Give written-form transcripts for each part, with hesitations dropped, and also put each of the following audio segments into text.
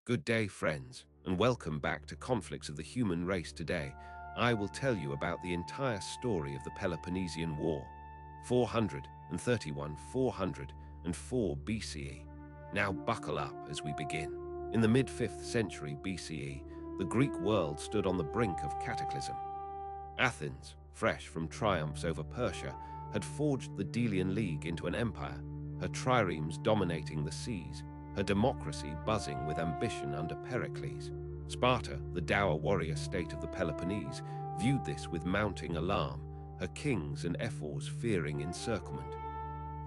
Good day, friends, and welcome back to Conflicts of the Human Race. Today, I will tell you about the entire story of the Peloponnesian War, 431–404 BCE. Now buckle up as we begin. In the mid-5th century BCE, the Greek world stood on the brink of cataclysm. Athens, fresh from triumphs over Persia, had forged the Delian League into an empire, her triremes dominating the seas, her democracy buzzing with ambition under Pericles. Sparta, the dour warrior state of the Peloponnese, viewed this with mounting alarm, her kings and ephors fearing encirclement.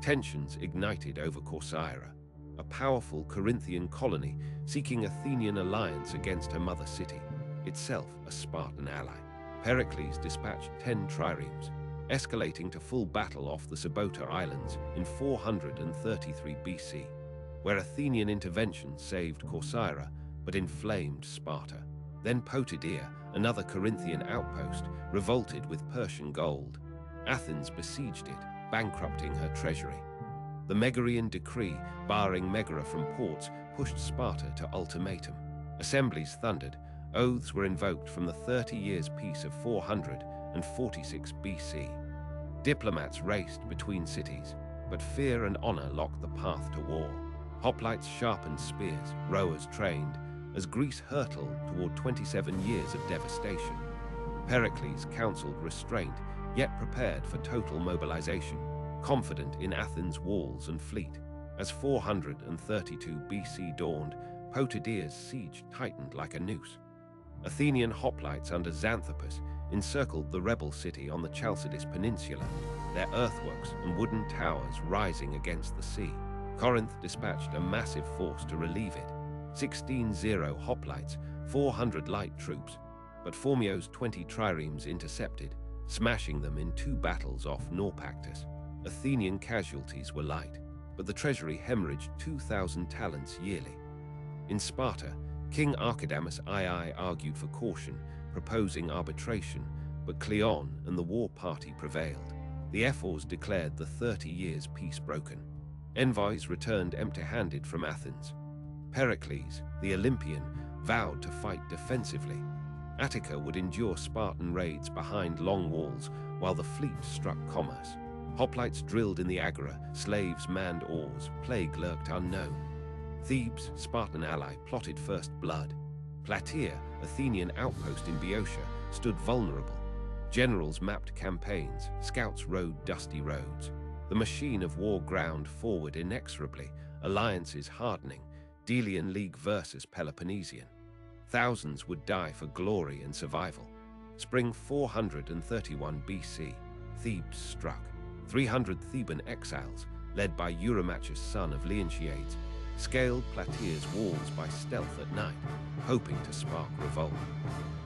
Tensions ignited over Corcyra, a powerful Corinthian colony seeking Athenian alliance against her mother city, itself a Spartan ally. Pericles dispatched 10 triremes, escalating to full battle off the Sybota Islands in 433 BC, where Athenian intervention saved Corcyra but inflamed Sparta. Then Potidæa, another Corinthian outpost, revolted with Persian gold. Athens besieged it, bankrupting her treasury. The Megarian decree, barring Megara from ports, pushed Sparta to ultimatum. Assemblies thundered, oaths were invoked from the 30 years peace of 446 BC. Diplomats raced between cities, but fear and honor locked the path to war. Hoplites sharpened spears, rowers trained, as Greece hurtled toward 27 years of devastation. Pericles counseled restraint, yet prepared for total mobilization, confident in Athens' walls and fleet. As 432 BC dawned, Potidæa's siege tightened like a noose. Athenian hoplites under Xanthippus encircled the rebel city on the Chalcidice Peninsula, their earthworks and wooden towers rising against the sea. Corinth dispatched a massive force to relieve it, 16,000 hoplites, 400 light troops, but Phormio's 20 triremes intercepted, smashing them in 2 battles off Naupactus. Athenian casualties were light, but the treasury hemorrhaged 2,000 talents yearly. In Sparta, King Archidamus II argued for caution, proposing arbitration, but Cleon and the war party prevailed. The ephors declared the 30 years peace broken. Envoys returned empty-handed from Athens. Pericles, the Olympian, vowed to fight defensively. Attica would endure Spartan raids behind long walls while the fleet struck commerce. Hoplites drilled in the agora, slaves manned oars, plague lurked unknown. Thebes, Spartan ally, plotted first blood. Plataea, Athenian outpost in Boeotia, stood vulnerable. Generals mapped campaigns, scouts rode dusty roads. The machine of war ground forward inexorably, alliances hardening, Delian League versus Peloponnesian. Thousands would die for glory and survival. Spring 431 BC, Thebes struck. 300 Theban exiles, led by Eurymachus, son of Leontiades, scaled Plataea's walls by stealth at night, hoping to spark revolt.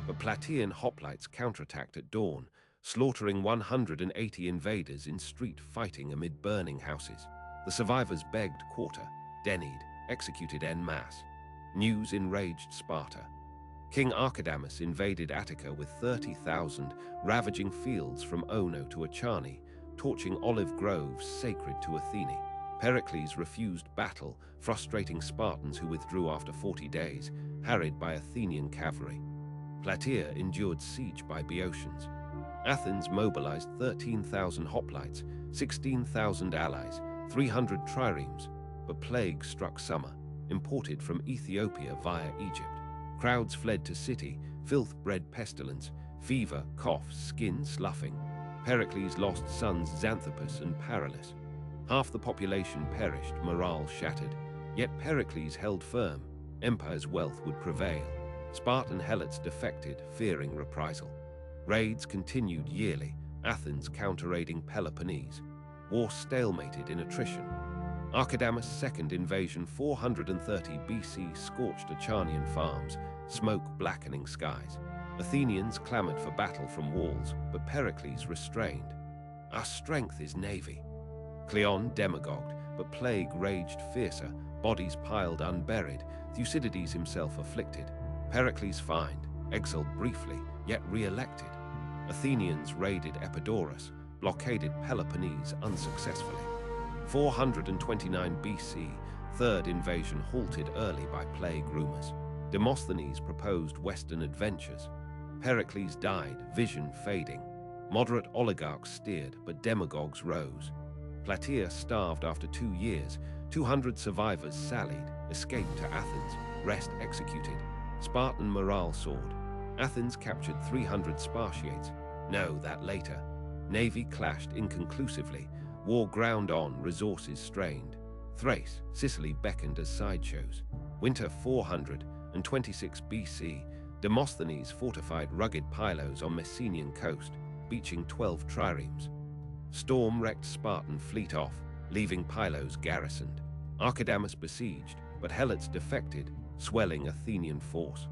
But Plataean hoplites counterattacked at dawn, slaughtering 180 invaders in street fighting amid burning houses. The survivors begged quarter, denied, executed en masse. News enraged Sparta. King Archidamus invaded Attica with 30,000, ravaging fields from Ono to Achani, torching olive groves sacred to Athene. Pericles refused battle, frustrating Spartans who withdrew after 40 days, harried by Athenian cavalry. Plataea endured siege by Boeotians. Athens mobilized 13,000 hoplites, 16,000 allies, 300 triremes, but plague struck summer, imported from Ethiopia via Egypt. Crowds fled to city, filth bred pestilence, fever, cough, skin sloughing. Pericles lost sons Xanthippus and Paralus. Half the population perished, morale shattered. Yet Pericles held firm. Empire's wealth would prevail. Spartan helots defected, fearing reprisal. Raids continued yearly, Athens counter-raiding Peloponnese. War stalemated in attrition. Archidamus' second invasion 430 BC scorched Achanian farms, smoke blackening skies. Athenians clamored for battle from walls, but Pericles restrained. Our strength is navy. Cleon demagogued, but plague raged fiercer, bodies piled unburied, Thucydides himself afflicted. Pericles fined, exiled briefly, yet re-elected. Athenians raided Epidaurus, blockaded Peloponnese unsuccessfully. 429 BC, third invasion halted early by plague rumors. Demosthenes proposed Western adventures. Pericles died, vision fading. Moderate oligarchs steered, but demagogues rose. Plataea starved after 2 years. 200 survivors sallied, escaped to Athens, rest executed. Spartan morale soared. Athens captured 300 Spartiates. No, that later. Navy clashed inconclusively. War ground on, resources strained. Thrace, Sicily beckoned as sideshows. Winter 426 BC, Demosthenes fortified rugged Pylos on Messenian coast, beaching 12 triremes. Storm wrecked Spartan fleet off, leaving Pylos garrisoned. Archidamus besieged, but Helots defected, swelling Athenian force.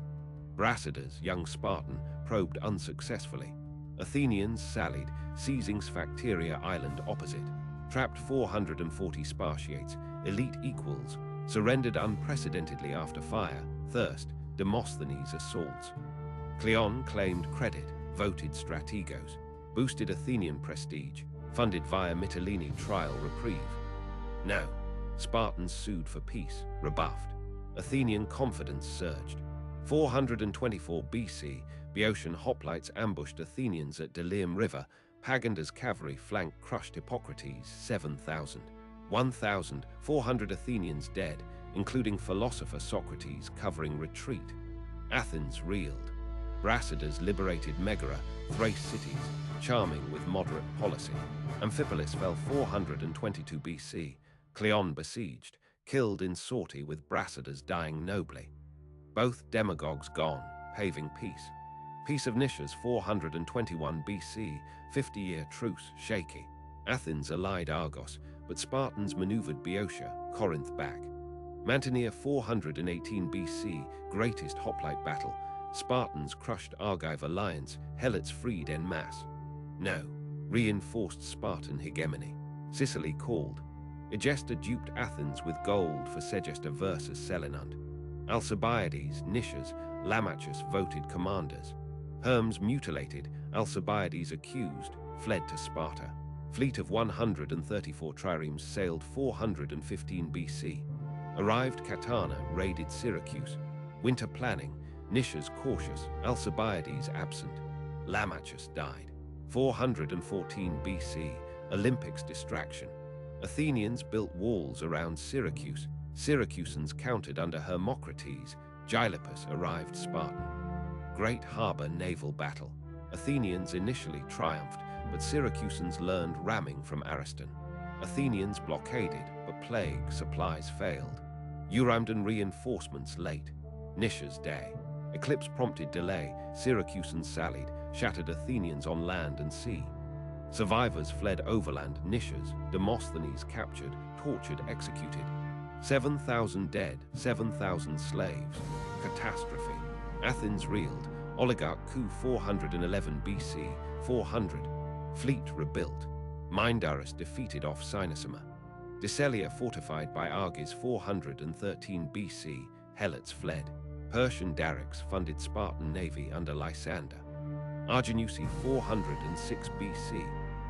Brasidas, young Spartan, probed unsuccessfully. Athenians sallied, seizing Sphacteria Island opposite. Trapped 440 Spartiates, elite equals, surrendered unprecedentedly after fire, thirst, Demosthenes assaults. Cleon claimed credit, voted strategos, boosted Athenian prestige, funded via Mytilene trial reprieve. No, Spartans sued for peace, rebuffed. Athenian confidence surged. 424 BC, Boeotian hoplites ambushed Athenians at Delium River. Paganda's cavalry flanked crushed Hippocrates, 7,000. 1,400 Athenians dead, including philosopher Socrates covering retreat. Athens reeled. Brasidas liberated Megara, Thrace cities, charming with moderate policy. Amphipolis fell 422 BC. Cleon besieged, killed in sortie with Brasidas dying nobly. Both demagogues gone, paving peace. Peace of Nicias 421 BC, 50-year truce, shaky. Athens allied Argos, but Spartans maneuvered Boeotia, Corinth back. Mantinea 418 BC, greatest hoplite battle. Spartans crushed Argive alliance, Helots freed en masse. No, reinforced Spartan hegemony. Sicily called. Egesta duped Athens with gold for Segesta versus Selinunt. Alcibiades, Nicias, Lamachus voted commanders. Hermes mutilated, Alcibiades accused, fled to Sparta. Fleet of 134 triremes sailed 415 BC. Arrived Catana, raided Syracuse. Winter planning, Nicias cautious, Alcibiades absent. Lamachus died. 414 BC, Olympics distraction. Athenians built walls around Syracuse. Syracusans countered under Hermocrates. Gylippus arrived Spartan. Great harbor naval battle. Athenians initially triumphed, but Syracusans learned ramming from Ariston. Athenians blockaded, but plague supplies failed. Eurymedon reinforcements late. Nicias day. Eclipse prompted delay. Syracusans sallied, shattered Athenians on land and sea. Survivors fled overland. Nicias, Demosthenes captured, tortured, executed. 7,000 dead, 7,000 slaves. Catastrophe. Athens reeled. Oligarch coup 411 BC, 400. Fleet rebuilt. Mindarus defeated off Cynossema. Decelia fortified by Arges 413 BC, Helots fled. Persian Darics funded Spartan navy under Lysander. Arginusi 406 BC.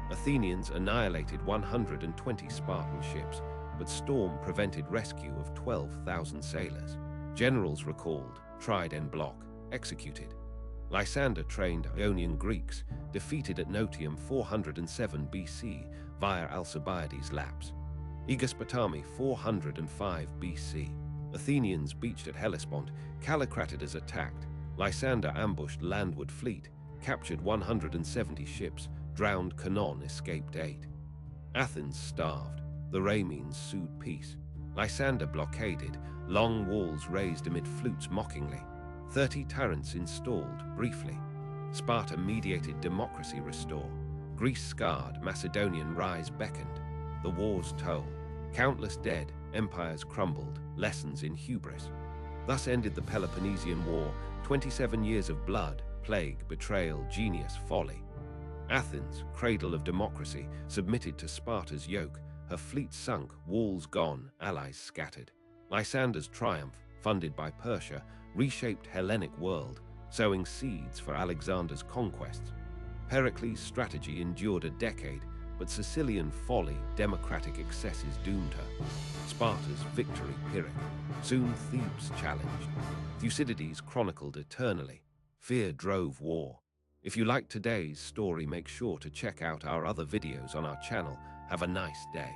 Athenians annihilated 120 Spartan ships, but storm prevented rescue of 12,000 sailors. Generals recalled, tried en bloc, executed. Lysander trained Ionian Greeks, defeated at Notium 407 BC via Alcibiades' lapse. Aegospotami 405 BC. Athenians beached at Hellespont, Callicratidas attacked. Lysander ambushed landward fleet, captured 170 ships, drowned Canon, escaped 8. Athens starved. The Rhamines sued peace. Lysander blockaded, long walls raised amid flutes mockingly. 30 tyrants installed, briefly. Sparta mediated democracy restore. Greece scarred, Macedonian rise beckoned. The war's toll. Countless dead, empires crumbled, lessons in hubris. Thus ended the Peloponnesian War, 27 years of blood, plague, betrayal, genius, folly. Athens, cradle of democracy, submitted to Sparta's yoke. Her fleet sunk, walls gone, allies scattered. Lysander's triumph, funded by Persia, reshaped Hellenic world, sowing seeds for Alexander's conquests. Pericles' strategy endured a decade, But Sicilian folly, democratic excesses doomed her. Sparta's victory Pyrrhic. Soon Thebes challenged. Thucydides chronicled eternally. Fear drove war. If you like today's story, make sure to check out our other videos on our channel. Have a nice day.